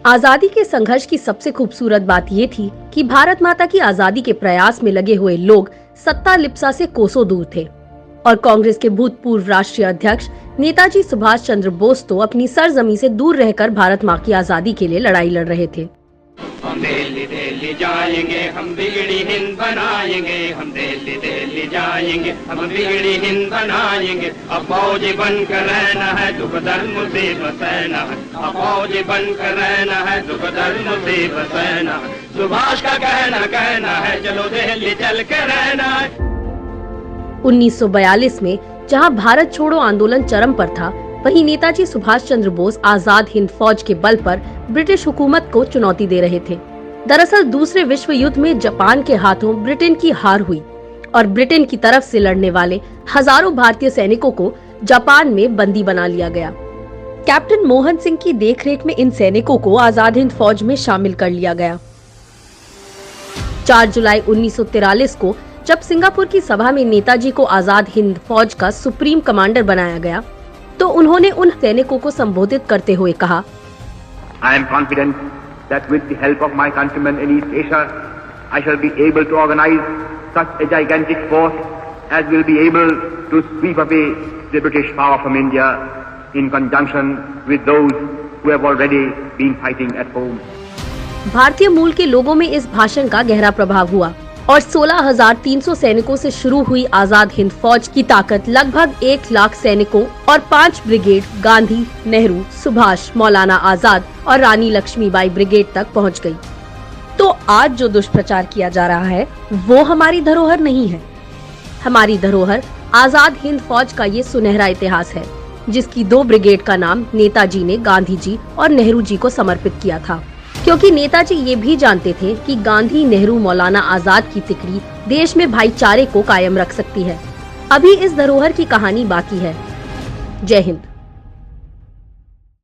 आजादी के संघर्ष की सबसे खूबसूरत बात ये थी कि भारत माता की आजादी के प्रयास में लगे हुए लोग सत्ता लिप्सा से कोसों दूर थे और कांग्रेस के भूतपूर्व राष्ट्रीय अध्यक्ष नेताजी सुभाष चंद्र बोस तो अपनी सरजमी से दूर रहकर भारत माँ की आजादी के लिए लड़ाई लड़ रहे थे। हम दिल्ली दिल्ली जाएंगे, हम बिगड़ी हिंद बनाएंगे, हम दिल्ली दिल्ली जाएंगे, हम बिगड़ी हिंद बनाएंगे। अब फौजी बनकर रहना है, दुख दर्द मुसीबत सहना है। अब फौजी बनकर रहना है, दुख दर्द मुसीबत सहना है। सुभाष का कहना है, चलो दिल्ली चल के रहना है। 1942 में जहां भारत छोड़ो आंदोलन चरम पर था, वहीं नेताजी सुभाष चंद्र बोस आजाद हिंद फौज के बल पर ब्रिटिश हुकूमत को चुनौती दे रहे थे। दरअसल दूसरे विश्व युद्ध में जापान के हाथों ब्रिटेन की हार हुई और ब्रिटेन की तरफ से लड़ने वाले हजारों भारतीय सैनिकों को जापान में बंदी बना लिया गया। कैप्टन मोहन सिंह की देखरेख में इन सैनिकों को आजाद हिंद फौज में शामिल कर लिया गया। 4 जुलाई 1943 को जब सिंगापुर की सभा में नेताजी को आजाद हिंद फौज का सुप्रीम कमांडर बनाया गया, तो उन्होंने उन सैनिकों को संबोधित करते हुए कहा, I am confident that with the help of my countrymen in East Asia, I shall be able to organize such a gigantic force as will be able to sweep away the British power from India in conjunction with those who have already been fighting at home. भारतीय मूल के लोगों में इस भाषण का गहरा प्रभाव हुआ और 16,300 सैनिकों से शुरू हुई आजाद हिंद फौज की ताकत लगभग 1 लाख सैनिकों और 5 ब्रिगेड गांधी, नेहरू, सुभाष, मौलाना आजाद और रानी लक्ष्मीबाई ब्रिगेड तक पहुंच गई। तो आज जो दुष्प्रचार किया जा रहा है वो हमारी धरोहर नहीं है। हमारी धरोहर आजाद हिंद फौज का ये सुनहरा इतिहास है, जिसकी 2 ब्रिगेड का नाम नेताजी ने गांधी जी और नेहरू जी को समर्पित किया था, क्योंकि नेताजी ये भी जानते थे कि गांधी, नेहरू, मौलाना आजाद की तिकड़ी देश में भाईचारे को कायम रख सकती है। अभी इस धरोहर की कहानी बाकी है। जय हिंद।